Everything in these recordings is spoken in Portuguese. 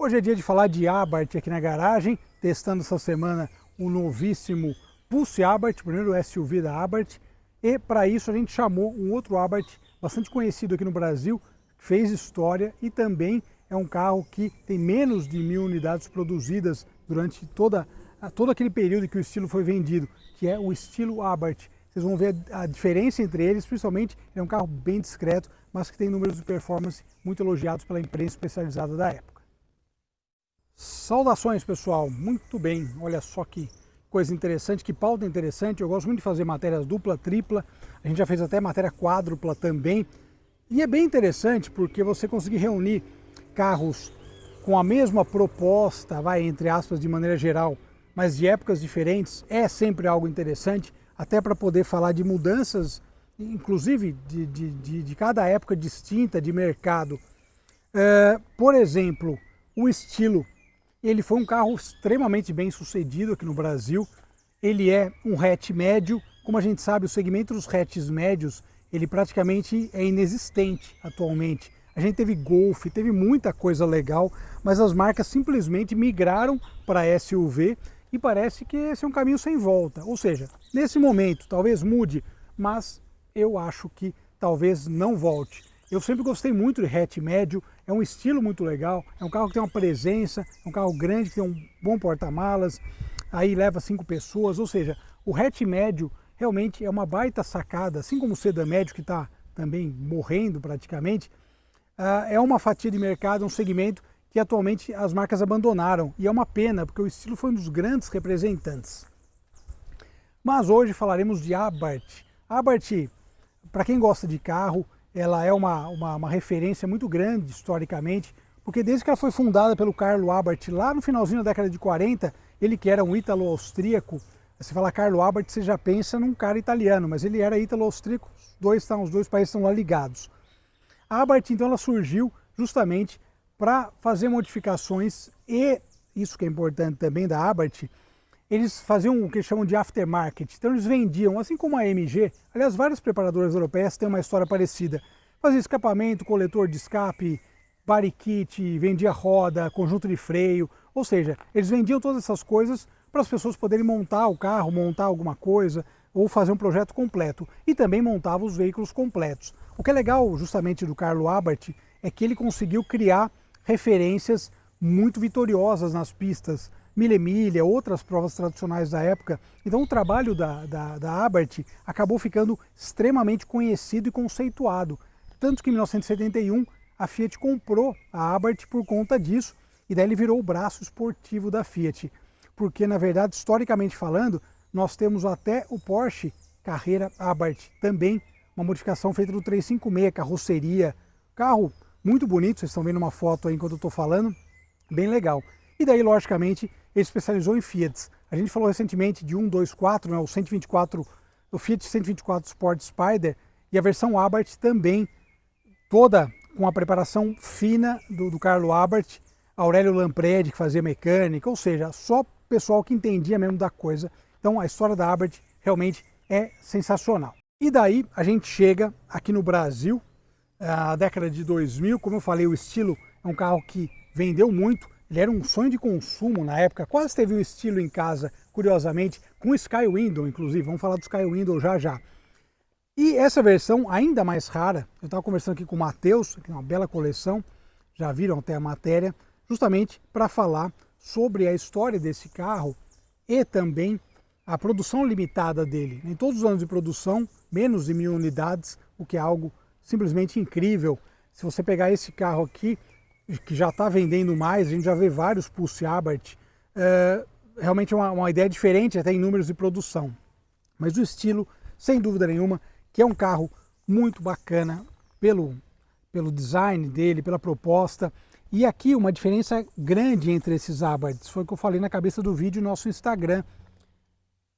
Hoje é dia de falar de Abarth aqui na garagem, testando essa semana o novíssimo Pulse Abarth, o primeiro SUV da Abarth, e para isso a gente chamou um outro Abarth bastante conhecido aqui no Brasil, que fez história e também é um carro que tem menos de 1000 unidades produzidas durante todo aquele período em que o estilo foi vendido, que é o estilo Abarth. Vocês vão ver a diferença entre eles, principalmente é um carro bem discreto, mas que tem números de performance muito elogiados pela imprensa especializada da época. Saudações, pessoal, muito bem, olha só que coisa interessante, que pauta interessante. Eu gosto muito de fazer matérias dupla, tripla, a gente já fez até matéria quádrupla também, e é bem interessante porque você conseguir reunir carros com a mesma proposta, vai, entre aspas, de maneira geral, mas de épocas diferentes, é sempre algo interessante, até para poder falar de mudanças, inclusive de cada época distinta de mercado. Por exemplo, o estilo. Ele foi um carro extremamente bem sucedido aqui no Brasil. Ele é um hatch médio. Como a gente sabe, o segmento dos hatches médios, ele praticamente é inexistente atualmente. A gente teve Golf, teve muita coisa legal, mas as marcas simplesmente migraram para SUV e parece que esse é um caminho sem volta. Ou seja, nesse momento talvez mude, mas eu acho que talvez não volte. Eu sempre gostei muito de hatch médio, é um estilo muito legal, é um carro que tem uma presença, é um carro grande, que tem um bom porta-malas, aí leva 5 pessoas, ou seja, o hatch médio realmente é uma baita sacada, assim como o sedã médio, que está também morrendo praticamente, é uma fatia de mercado, um segmento que atualmente as marcas abandonaram, e é uma pena, porque o estilo foi um dos grandes representantes. Mas hoje falaremos de Abarth. Abarth, para quem gosta de carro, ela é uma referência muito grande historicamente, porque desde que ela foi fundada pelo Carlo Abarth, lá no finalzinho da década de 40, ele que era um ítalo-austríaco, você fala Carlo Abarth, você já pensa num cara italiano, mas ele era ítalo-austríaco, os dois países estão lá ligados. A Abarth, então, ela surgiu justamente para fazer modificações, e isso que é importante também da Abarth, eles faziam o que chamam de aftermarket, então eles vendiam, assim como a AMG, aliás, várias preparadoras europeias têm uma história parecida, fazia escapamento, coletor de escape, body kit, vendia roda, conjunto de freio, ou seja, eles vendiam todas essas coisas para as pessoas poderem montar o carro, montar alguma coisa, ou fazer um projeto completo, e também montavam os veículos completos. O que é legal justamente do Carlo Abarth é que ele conseguiu criar referências muito vitoriosas nas pistas, milha-milha, outras provas tradicionais da época. Então o trabalho da Abarth acabou ficando extremamente conhecido e conceituado. Tanto que em 1971 a Fiat comprou a Abarth por conta disso, e daí ele virou o braço esportivo da Fiat. Porque na verdade, historicamente falando, nós temos até o Porsche Carrera Abarth, também uma modificação feita do 356, carroceria, carro muito bonito, vocês estão vendo uma foto aí enquanto eu estou falando, bem legal. E daí, logicamente, ele especializou em Fiat. A gente falou recentemente de 124, né, o 124, o Fiat 124 Sport Spider, e a versão Abarth também, toda com a preparação fina do Carlo Abarth, Aurélio Lampredi, que fazia mecânica, ou seja, só pessoal que entendia mesmo da coisa. Então a história da Abarth realmente é sensacional. E daí a gente chega aqui no Brasil, a década de 2000, como eu falei, o estilo é um carro que vendeu muito, ele era um sonho de consumo na época, quase teve um estilo em casa, curiosamente, com o Sky Window, inclusive, vamos falar do Sky Window já já. E essa versão ainda mais rara, eu estava conversando aqui com o Matheus, que é uma bela coleção, já viram até a matéria, justamente para falar sobre a história desse carro e também a produção limitada dele. Em todos os anos de produção, menos de 1000 unidades, o que é algo simplesmente incrível. Se você pegar esse carro aqui, que já está vendendo mais, a gente já vê vários Pulse Abarth, realmente é uma ideia diferente até em números de produção. Mas o estilo, sem dúvida nenhuma, que é um carro muito bacana pelo design dele, pela proposta. E aqui uma diferença grande entre esses Abarths, foi o que eu falei na cabeça do vídeo no nosso Instagram.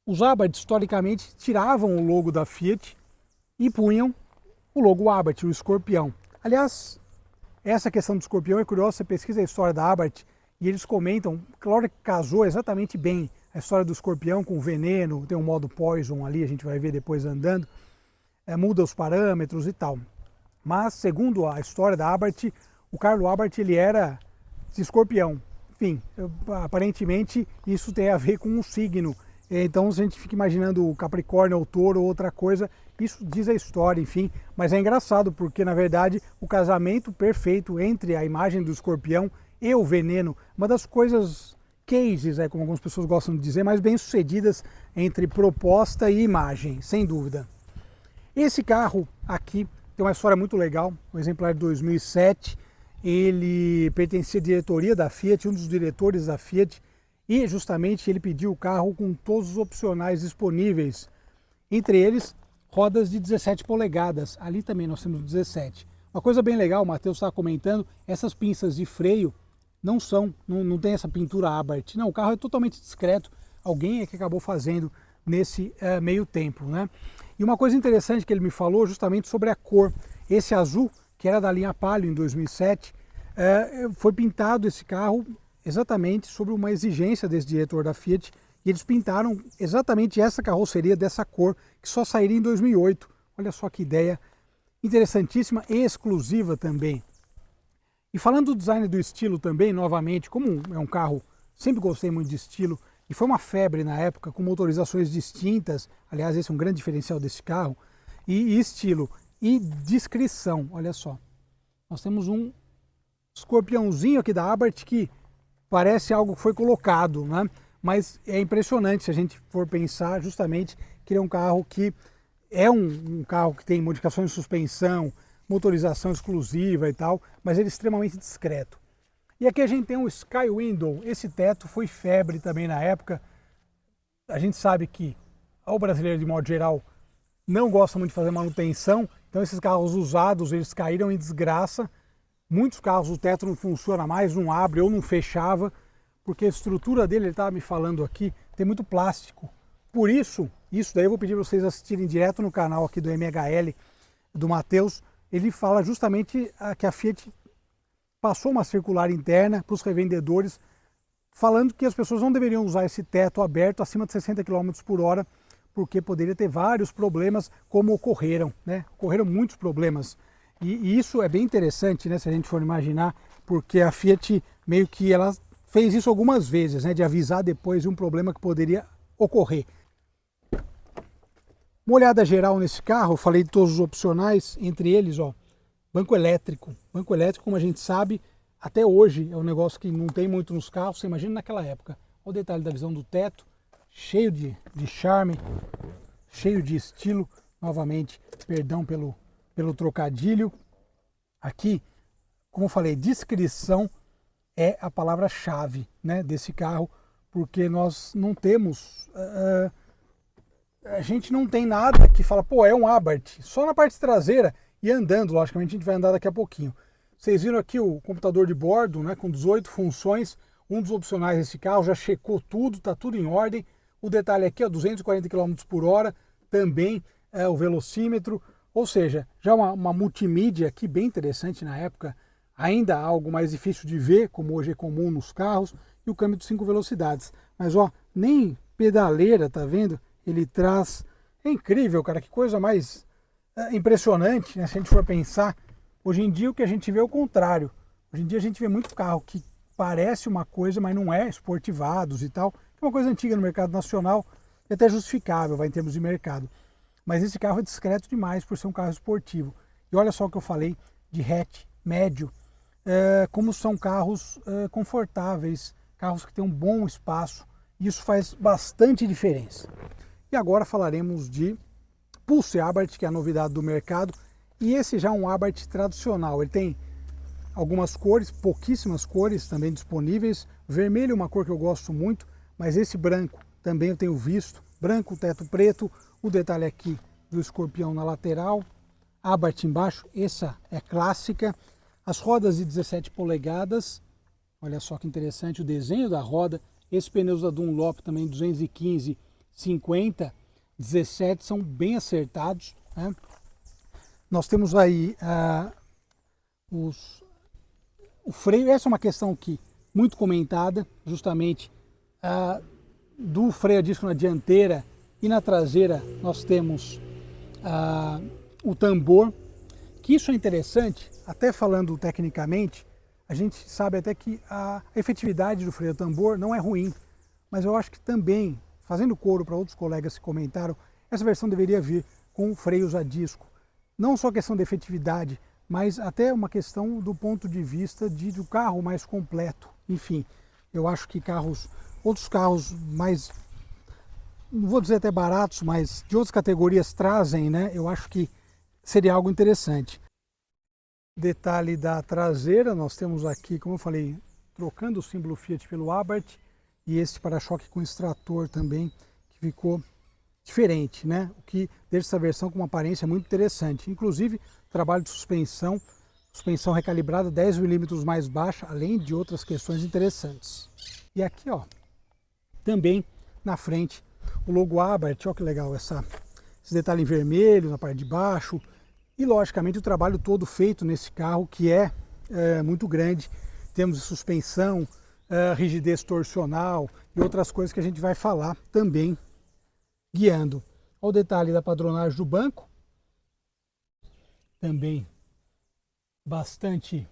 Os Abarth, historicamente, tiravam o logo da Fiat e punham o logo Abarth, o escorpião. Aliás, essa questão do escorpião é curiosa, você pesquisa a história da Abarth e eles comentam, claro que casou exatamente bem a história do escorpião com o veneno, tem um modo Poison ali, a gente vai ver depois andando, muda os parâmetros e tal. Mas, segundo a história da Abarth, o Carlo Abarth ele era de Escorpião. Enfim, aparentemente isso tem a ver com um signo. Então, se a gente fica imaginando o Capricórnio ou Touro ou outra coisa, isso diz a história, enfim. Mas é engraçado porque, na verdade, o casamento perfeito entre a imagem do Escorpião e o veneno, uma das coisas, cases, como algumas pessoas gostam de dizer, mais bem sucedidas entre proposta e imagem, sem dúvida. Esse carro aqui tem uma história muito legal, um exemplar de 2007, ele pertencia à diretoria da Fiat, um dos diretores da Fiat, e justamente ele pediu o carro com todos os opcionais disponíveis, entre eles rodas de 17 polegadas, ali também nós temos 17. Uma coisa bem legal, o Matheus estava comentando, essas pinças de freio não tem essa pintura Abarth, não, o carro é totalmente discreto, alguém é que acabou fazendo nesse meio tempo, né? E uma coisa interessante que ele me falou justamente sobre a cor, esse azul, que era da linha Palio em 2007, foi pintado esse carro exatamente sobre uma exigência desse diretor da Fiat, e eles pintaram exatamente essa carroceria dessa cor, que só sairia em 2008. Olha só que ideia interessantíssima e exclusiva também. E falando do design do estilo também, novamente, como é um carro, sempre gostei muito de estilo, e foi uma febre na época, com motorizações distintas, aliás, esse é um grande diferencial desse carro, e estilo, e discrição, olha só. Nós temos um escorpiãozinho aqui da Abarth que parece algo que foi colocado, né? Mas é impressionante se a gente for pensar justamente que ele é um carro que é um carro que tem modificações de suspensão, motorização exclusiva e tal, mas ele é extremamente discreto. E aqui a gente tem um Sky Window, esse teto foi febre também na época. A gente sabe que o brasileiro de modo geral não gosta muito de fazer manutenção, então esses carros usados eles caíram em desgraça. Muitos carros o teto não funciona mais, não abre ou não fechava, porque a estrutura dele, ele estava me falando aqui, tem muito plástico. Por isso daí eu vou pedir para vocês assistirem direto no canal aqui do MHL, do Matheus. Ele fala justamente que a Fiat passou uma circular interna para os revendedores, falando que as pessoas não deveriam usar esse teto aberto acima de 60 km por hora, porque poderia ter vários problemas, como ocorreram, né? Ocorreram muitos problemas. E isso é bem interessante, né, se a gente for imaginar, porque a Fiat meio que ela fez isso algumas vezes, né, de avisar depois de um problema que poderia ocorrer. Uma olhada geral nesse carro, eu falei de todos os opcionais, entre eles, ó, banco elétrico. Banco elétrico, como a gente sabe, até hoje é um negócio que não tem muito nos carros, você imagina naquela época. Olha o detalhe da visão do teto, cheio de charme, cheio de estilo, novamente, perdão pelo trocadilho. Aqui, como eu falei, discrição é a palavra-chave, né, desse carro, porque nós não temos, a gente não tem nada que fala, pô, é um Abarth, só na parte traseira e andando, logicamente a gente vai andar daqui a pouquinho. Vocês viram aqui o computador de bordo, né, com 18 funções, um dos opcionais desse carro, já checou tudo, tá tudo em ordem. O detalhe aqui, ó, 240 km por hora, também o velocímetro, ou seja, já uma multimídia aqui bem interessante na época, ainda algo mais difícil de ver, como hoje é comum nos carros, e o câmbio de 5 velocidades. Mas ó, nem pedaleira, tá vendo? Ele traz, é incrível, cara, que coisa mais impressionante, né? Se a gente for pensar, hoje em dia o que a gente vê é o contrário. Hoje em dia a gente vê muito carro que parece uma coisa, mas não é, esportivados e tal, que é uma coisa antiga no mercado nacional, e até justificável, vai em termos de mercado. Mas esse carro é discreto demais por ser um carro esportivo. E olha só o que eu falei de hatch médio, como são carros confortáveis, carros que têm um bom espaço, e isso faz bastante diferença. E agora falaremos de Pulse Abarth, que é a novidade do mercado, e esse já é um Abarth tradicional. Ele tem algumas cores, pouquíssimas cores também disponíveis. Vermelho é uma cor que eu gosto muito, mas esse branco também eu tenho visto. Branco, teto preto, o detalhe aqui do escorpião na lateral, Abarth embaixo, essa é clássica. As rodas de 17 polegadas, olha só que interessante o desenho da roda. Esses pneus da Dunlop também 215, 50, 17 são bem acertados, né? Nós temos aí o freio, essa é uma questão que muito comentada, justamente do freio a disco na dianteira e na traseira nós temos o tambor, que isso é interessante, até falando tecnicamente, A gente sabe até que a efetividade do freio a tambor não é ruim, mas eu acho que também, fazendo coro para outros colegas que comentaram, essa versão deveria vir com freios a disco. Não só questão de efetividade, mas até uma questão do ponto de vista do carro mais completo. Enfim, eu acho que outros carros mais, não vou dizer até baratos, mas de outras categorias trazem, né? Eu acho que seria algo interessante. Detalhe da traseira, nós temos aqui, como eu falei, trocando o símbolo Fiat pelo Abarth, e esse para-choque com extrator também, que ficou diferente, né? O que deixa essa versão com uma aparência muito interessante. Inclusive, trabalho de suspensão recalibrada 10 milímetros mais baixa, além de outras questões interessantes. E aqui, ó, também na frente, o logo Abarth, ó que legal, esse detalhe em vermelho na parte de baixo, e logicamente o trabalho todo feito nesse carro, que é muito grande. Temos suspensão, rigidez torsional e outras coisas que a gente vai falar também guiando. Olha o detalhe da padronagem do banco, também bastante,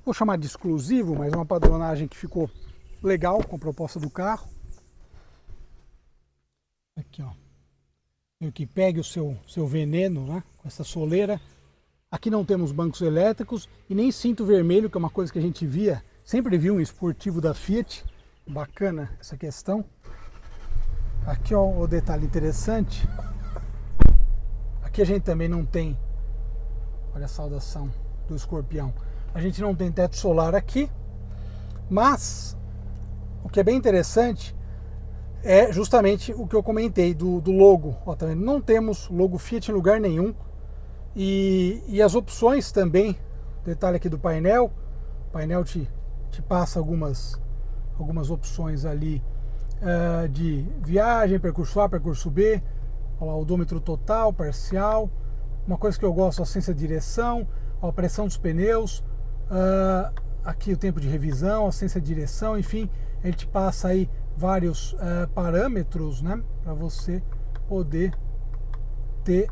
vou chamar de exclusivo, mas uma padronagem que ficou legal com a proposta do carro. Aqui, ó, que pegue o seu veneno, né, com essa soleira. Aqui não temos bancos elétricos e nem cinto vermelho, que é uma coisa que a gente sempre viu um esportivo da Fiat. Bacana essa questão. Aqui, ó, o detalhe interessante. Aqui a gente também não tem, olha a saudação do escorpião, a gente não tem teto solar aqui, mas o que é bem interessante é justamente o que eu comentei do logo. Ó, tá vendo? Não temos logo Fiat em lugar nenhum. E as opções também, detalhe aqui do painel, o painel te passa algumas opções ali de viagem, percurso A, percurso B, ó, lá, odômetro total, parcial. Uma coisa que eu gosto, assistência de direção, ó, a pressão dos pneus, aqui o tempo de revisão, assistência de direção, enfim, ele te passa aí vários parâmetros, né, para você poder ter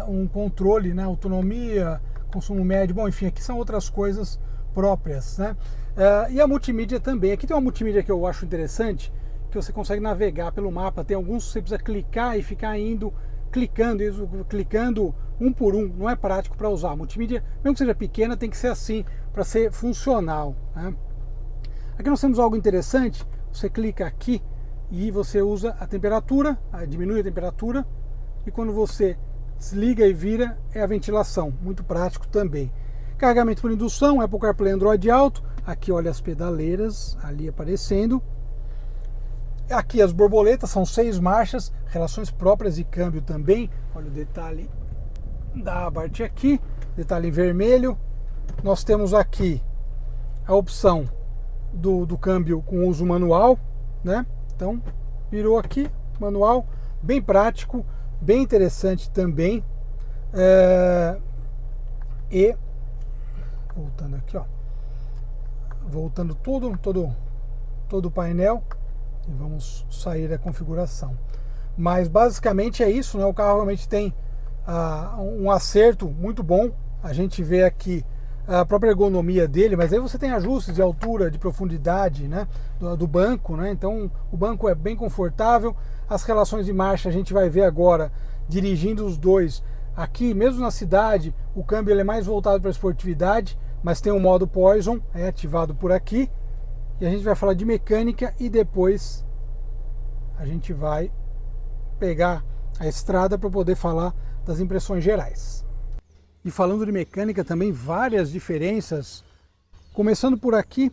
um controle, né, autonomia, consumo médio, bom, enfim, aqui são outras coisas próprias, né? E a multimídia também. Aqui tem uma multimídia que eu acho interessante, que você consegue navegar pelo mapa. Tem alguns que você precisa clicar e ficar clicando um por um. Não é prático para usar. A multimídia, mesmo que seja pequena, tem que ser assim para ser funcional, né? Aqui nós temos algo interessante. Você clica aqui e você usa a temperatura, diminui a temperatura, e quando você desliga e vira é a ventilação, muito prático também. Carregamento por indução, Apple CarPlay, Android Auto. Aqui olha as pedaleiras ali aparecendo. Aqui as borboletas, são 6 marchas, relações próprias de câmbio também. Olha o detalhe da Abarth aqui, detalhe em vermelho. Nós temos aqui a opção do câmbio com uso manual, né? Então virou aqui, manual, bem prático, bem interessante também. E voltando aqui, ó, voltando todo o painel, e vamos sair da configuração. Mas basicamente é isso, né? O carro realmente tem um acerto muito bom. A gente vê aqui a própria ergonomia dele, mas aí você tem ajustes de altura, de profundidade, né, do banco, né? Então o banco é bem confortável. As relações de marcha a gente vai ver agora dirigindo os dois. Aqui, mesmo na cidade, o câmbio ele é mais voltado para a esportividade, mas tem o modo Poison, é ativado por aqui. E a gente vai falar de mecânica e depois a gente vai pegar a estrada para poder falar das impressões gerais. E falando de mecânica também, várias diferenças. Começando por aqui,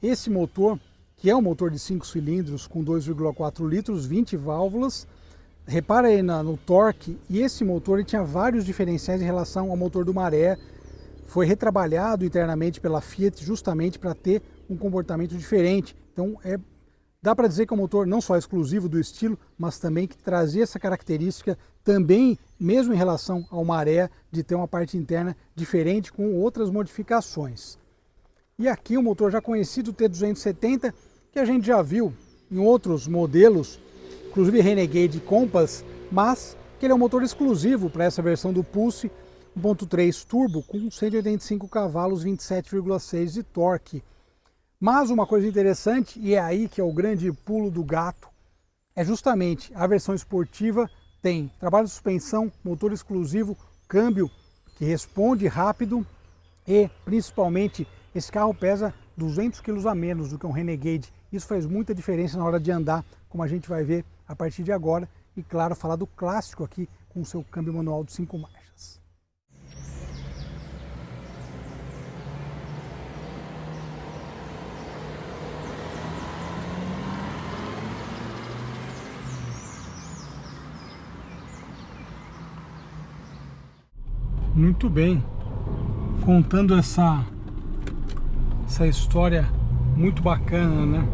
esse motor, que é um motor de 5 cilindros com 2,4 litros, 20 válvulas. Repara aí no torque, e esse motor ele tinha vários diferenciais em relação ao motor do Maré. Foi retrabalhado internamente pela Fiat justamente para ter um comportamento diferente. Então dá para dizer que é um motor não só exclusivo do estilo, mas também que trazia essa característica também, mesmo em relação ao Maré, de ter uma parte interna diferente com outras modificações. E aqui o motor já conhecido, o T270, que a gente já viu em outros modelos, inclusive Renegade e Compass, mas que ele é um motor exclusivo para essa versão do Pulse, 1.3 turbo com 185 cavalos, 27,6 de torque. Mas uma coisa interessante, e é aí que é o grande pulo do gato, é justamente a versão esportiva tem trabalho de suspensão, motor exclusivo, câmbio que responde rápido e principalmente esse carro pesa 200 kg a menos do que um Renegade. Isso faz muita diferença na hora de andar, como a gente vai ver a partir de agora. E claro, falar do clássico aqui com o seu câmbio manual de 5 marchas. Muito bem, contando essa história muito bacana, né,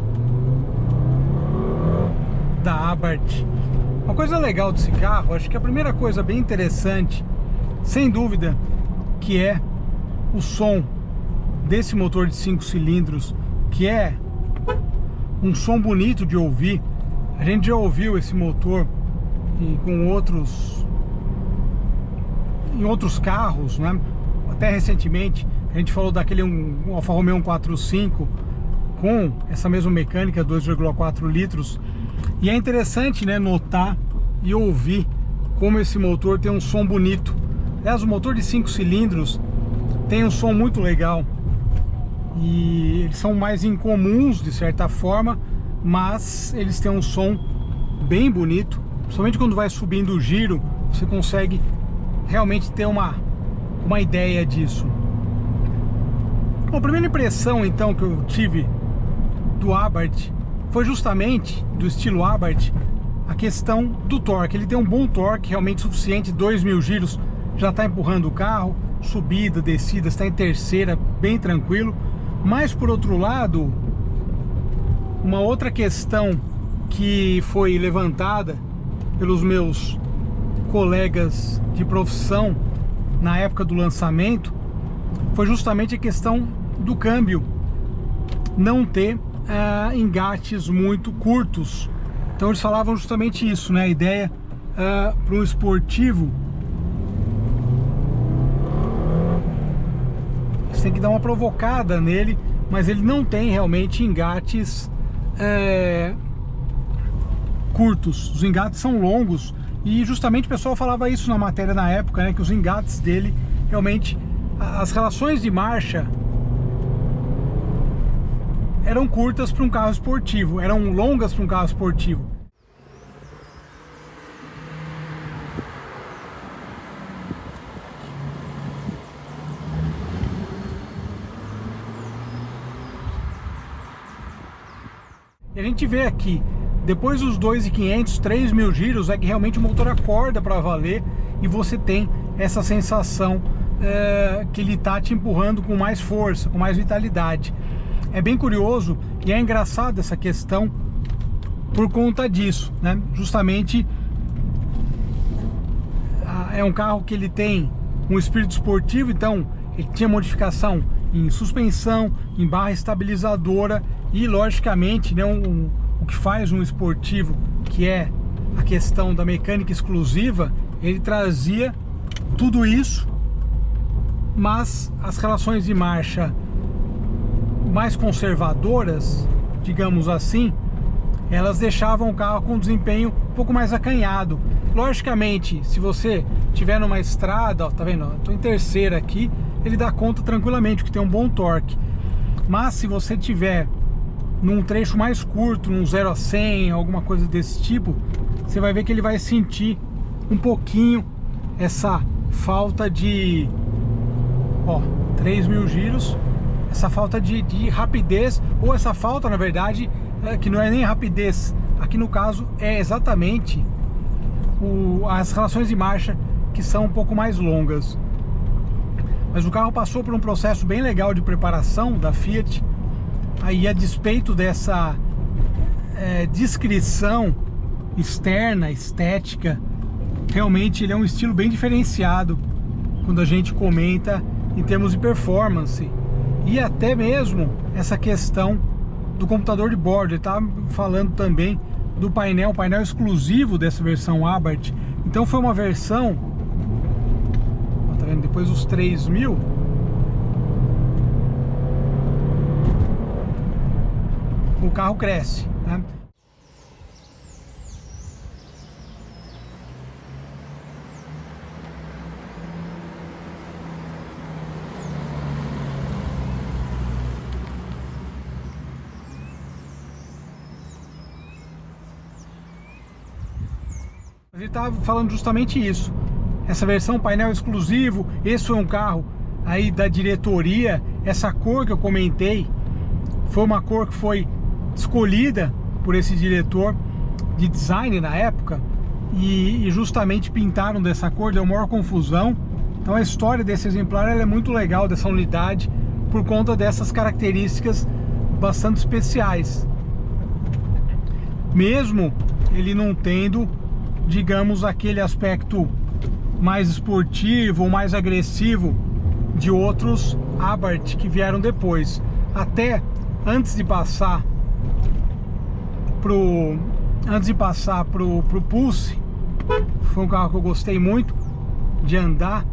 da Abarth. Uma coisa legal desse carro, acho que a primeira coisa bem interessante, sem dúvida, que é o som desse motor de 5 cilindros, que é um som bonito de ouvir. A gente já ouviu esse motor com em outros carros, né? Até recentemente a gente falou daquele Alfa Romeo 145 com essa mesma mecânica, 2,4 litros. E é interessante, né, notar e ouvir como esse motor tem um som bonito. Aliás, o motor de 5 cilindros tem um som muito legal. E eles são mais incomuns de certa forma, mas eles têm um som bem bonito. Principalmente quando vai subindo o giro, você consegue realmente ter uma ideia disso. Bom, a primeira impressão então que eu tive do Abarth foi justamente do estilo Abarth a questão do torque. Ele tem um bom torque, realmente suficiente, 2.000 giros já está empurrando o carro, subida, descida, está em terceira, bem tranquilo. Mas por outro lado, uma outra questão que foi levantada pelos meus colegas de profissão na época do lançamento foi justamente a questão do câmbio não ter engates muito curtos. Então eles falavam justamente isso, né? A ideia para um esportivo, você tem que dar uma provocada nele, mas ele não tem realmente engates curtos. Os engates são longos. E justamente o pessoal falava isso na matéria na época, né, que os engates dele, realmente, as relações de marcha eram curtas para um carro esportivo, eram longas para um carro esportivo. E a gente vê aqui, depois dos 2.500, 3.000 giros, é que realmente o motor acorda para valer e você tem essa sensação que ele está te empurrando com mais força, com mais vitalidade. É bem curioso e é engraçado essa questão por conta disso, né? Justamente é um carro que ele tem um espírito esportivo, então ele tinha modificação em suspensão, em barra estabilizadora e logicamente, né, o que faz um esportivo, que é a questão da mecânica exclusiva, ele trazia tudo isso, mas as relações de marcha mais conservadoras, digamos assim, elas deixavam o carro com um desempenho um pouco mais acanhado. Logicamente, se você tiver numa estrada, ó, tá vendo? Eu tô em terceira aqui, ele dá conta tranquilamente, que tem um bom torque. Mas se você tiver num trecho mais curto, num 0 a 100, alguma coisa desse tipo, você vai ver que ele vai sentir um pouquinho essa falta de, ó, 3.000 giros, essa falta de rapidez, ou essa falta, na verdade, que não é nem rapidez, aqui no caso é exatamente as relações de marcha que são um pouco mais longas. Mas o carro passou por um processo bem legal de preparação da Fiat. Aí, a despeito dessa descrição externa, estética, realmente ele é um estilo bem diferenciado quando a gente comenta em termos de performance. E até mesmo essa questão do computador de bordo. Ele está falando também do painel exclusivo dessa versão Abarth. Então foi uma versão, tá vendo? depois dos 3.000, o carro cresce, né? A gente estava falando justamente isso. Essa versão painel exclusivo, esse foi um carro aí da diretoria. Essa cor que eu comentei foi uma cor que foi escolhida por esse diretor de design na época e justamente pintaram dessa cor, deu maior confusão. Então a história desse exemplar ela é muito legal, dessa unidade, por conta dessas características bastante especiais. Mesmo ele não tendo, digamos, aquele aspecto mais esportivo ou mais agressivo de outros Abarth que vieram depois. Até antes de passar pro Pulse, foi um carro que eu gostei muito de andar.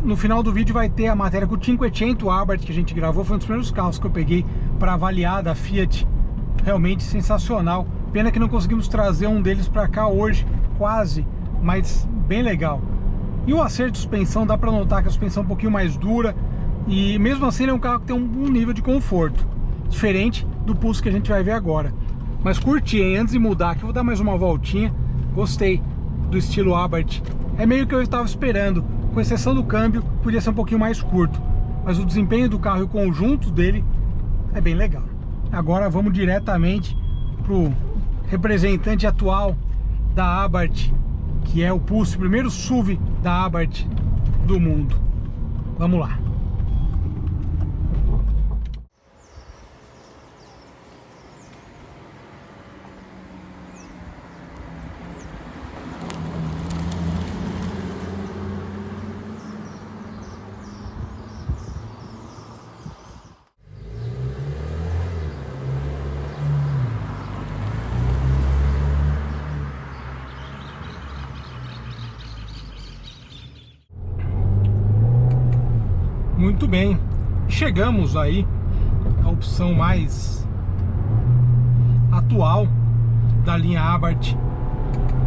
No final do vídeo vai ter a matéria com o 500 Abarth que a gente gravou. Foi um dos primeiros carros que eu peguei para avaliar da Fiat. Realmente sensacional. Pena que não conseguimos trazer um deles para cá hoje, quase, mas bem legal. E o acerto de suspensão, dá para notar que a suspensão é um pouquinho mais dura, e mesmo assim ele é um carro que tem um nível de conforto diferente do Pulse que a gente vai ver agora. Mas curti, hein? Antes de mudar aqui, eu vou dar mais uma voltinha. Gostei do estilo Abarth. É meio que eu estava esperando, com exceção do câmbio, podia ser um pouquinho mais curto, mas o desempenho do carro e o conjunto dele é bem legal. Agora vamos diretamente pro representante atual da Abarth, que é o Pulse, primeiro SUV da Abarth do mundo. Vamos lá. Muito bem, chegamos aí à opção mais atual da linha Abarth,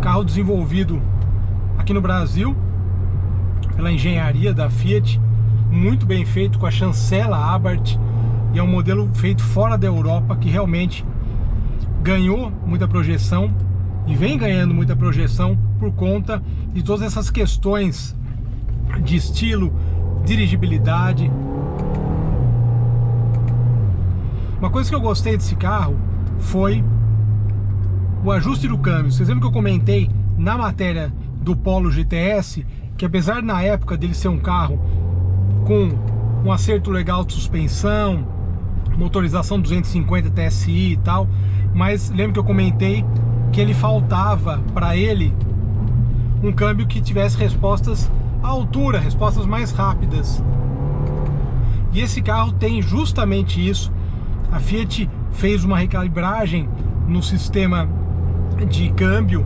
carro desenvolvido aqui no Brasil pela engenharia da Fiat, muito bem feito com a chancela Abarth, e é um modelo feito fora da Europa que realmente ganhou muita projeção e vem ganhando muita projeção por conta de todas essas questões de estilo, dirigibilidade. Uma coisa que eu gostei desse carro foi o ajuste do câmbio. Vocês lembram que eu comentei na matéria do Polo GTS que, apesar na época dele ser um carro com um acerto legal de suspensão, motorização 250 TSI e tal, mas lembra que eu comentei que ele faltava para ele um câmbio que tivesse respostas à altura, respostas mais rápidas. E esse carro tem justamente isso. A Fiat fez uma recalibragem no sistema de câmbio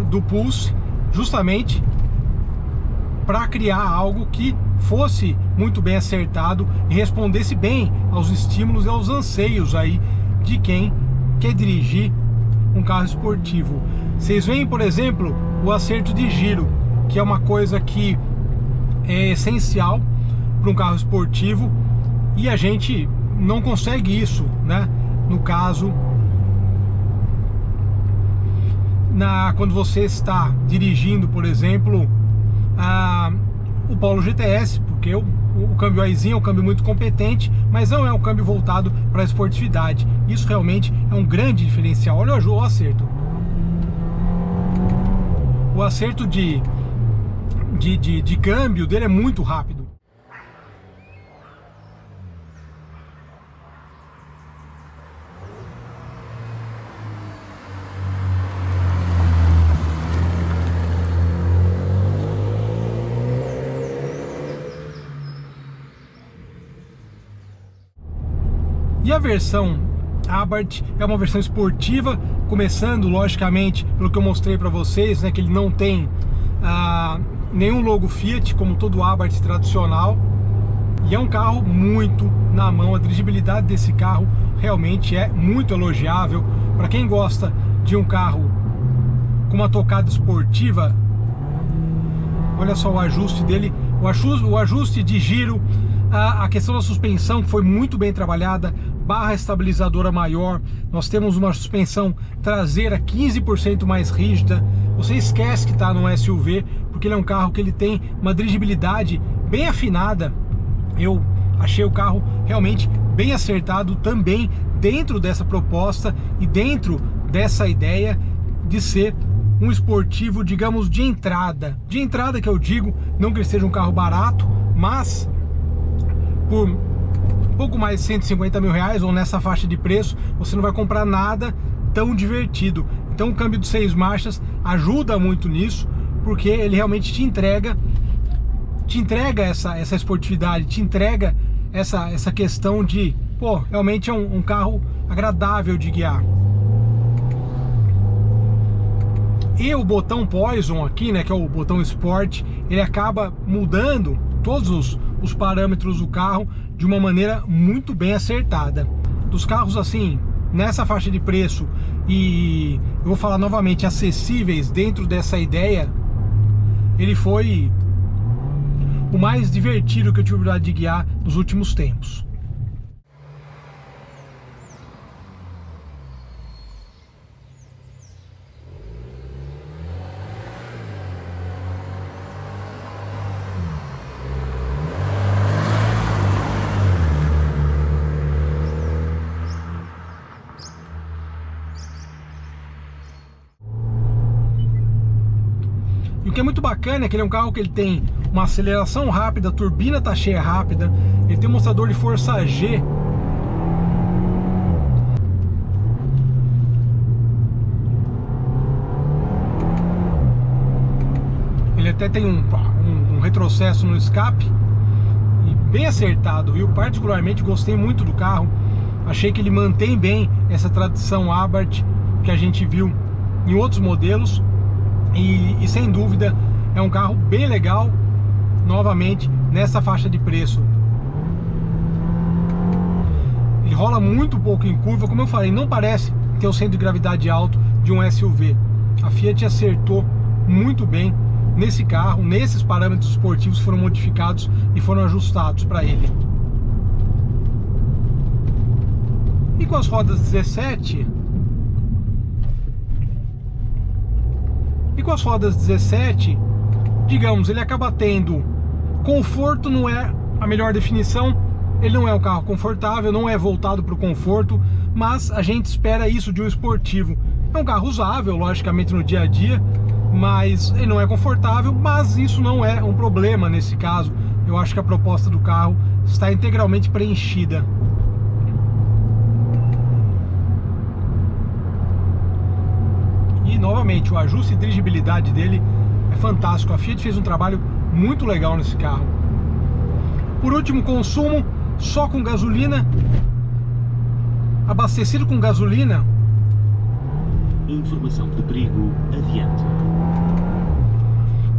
do Pulse, justamente para criar algo que fosse muito bem acertado e respondesse bem aos estímulos e aos anseios aí de quem quer dirigir um carro esportivo. Vocês veem, por exemplo, o acerto de giro, que é uma coisa que é essencial para um carro esportivo, e a gente não consegue isso, né? No caso, quando você está dirigindo, por exemplo, o Polo GTS, porque o câmbio Aizinho é um câmbio muito competente, mas não é um câmbio voltado para a esportividade. Isso realmente é um grande diferencial. Olha o acerto. O acerto de câmbio dele é muito rápido. E a versão Abarth é uma versão esportiva, começando logicamente pelo que eu mostrei para vocês, né, que ele não tem nenhum logo Fiat, como todo Abarth tradicional, e é um carro muito na mão. A dirigibilidade desse carro realmente é muito elogiável. Para quem gosta de um carro com uma tocada esportiva, olha só o ajuste dele, o ajuste de giro, a questão da suspensão que foi muito bem trabalhada, barra estabilizadora maior, nós temos uma suspensão traseira 15% mais rígida. Você esquece que está no SUV, porque ele é um carro que ele tem uma dirigibilidade bem afinada. Eu achei o carro realmente bem acertado também dentro dessa proposta e dentro dessa ideia de ser um esportivo, digamos, de entrada que eu digo, não que ele seja um carro barato, mas por pouco mais de 150 mil reais, ou nessa faixa de preço, você não vai comprar nada tão divertido. Então o câmbio de 6 marchas ajuda muito nisso, porque ele realmente te entrega essa esportividade, te entrega essa questão de, pô, realmente é um carro agradável de guiar. E o botão Poison aqui, né, que é o botão Sport, ele acaba mudando todos os parâmetros do carro de uma maneira muito bem acertada. Dos carros assim, nessa faixa de preço, e eu vou falar novamente, acessíveis dentro dessa ideia, ele foi o mais divertido que eu tive a oportunidade de guiar nos últimos tempos. E o que é muito bacana é que ele é um carro que ele tem uma aceleração rápida, a turbina tá cheia rápida, ele tem um mostrador de força G. Ele até tem um retrocesso no escape, e bem acertado, viu? Particularmente gostei muito do carro, achei que ele mantém bem essa tradição Abarth que a gente viu em outros modelos. E sem dúvida é um carro bem legal, novamente nessa faixa de preço. Ele rola muito pouco em curva, como eu falei, não parece ter o centro de gravidade alto de um SUV. A Fiat acertou muito bem nesse carro, nesses parâmetros esportivos foram modificados e foram ajustados para ele. E com as rodas 17... E com as rodas 17, digamos, ele acaba tendo conforto, não é a melhor definição, ele não é um carro confortável, não é voltado para o conforto, mas a gente espera isso de um esportivo. É um carro usável, logicamente, no dia a dia, mas ele não é confortável, mas isso não é um problema nesse caso. Eu acho que a proposta do carro está integralmente preenchida. E novamente, o ajuste de dirigibilidade dele é fantástico. A Fiat fez um trabalho muito legal nesse carro. Por último, consumo só com gasolina. Abastecido com gasolina. Informação de perigo, adiante.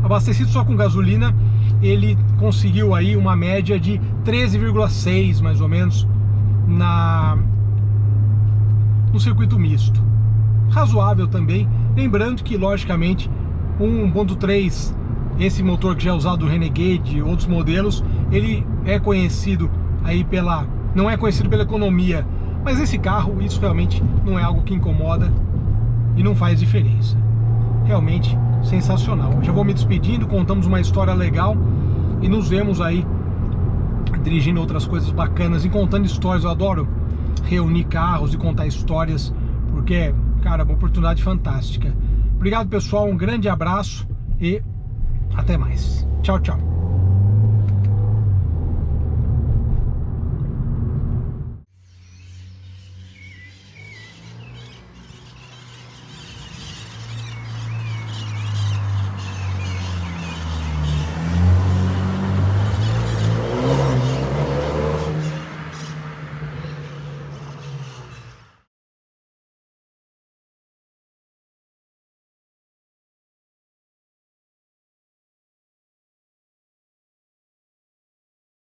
Abastecido só com gasolina, ele conseguiu aí uma média de 13,6 mais ou menos no circuito misto. Razoável também, lembrando que logicamente 1.3, esse motor que já é usado no Renegade e outros modelos, ele é conhecido aí não é conhecido pela economia, mas nesse carro isso realmente não é algo que incomoda e não faz diferença. Realmente sensacional. Já vou me despedindo, contamos uma história legal e nos vemos aí dirigindo outras coisas bacanas e contando histórias. Eu adoro reunir carros e contar histórias, porque, cara, é uma oportunidade fantástica. Obrigado, pessoal, um grande abraço e até mais. Tchau, tchau.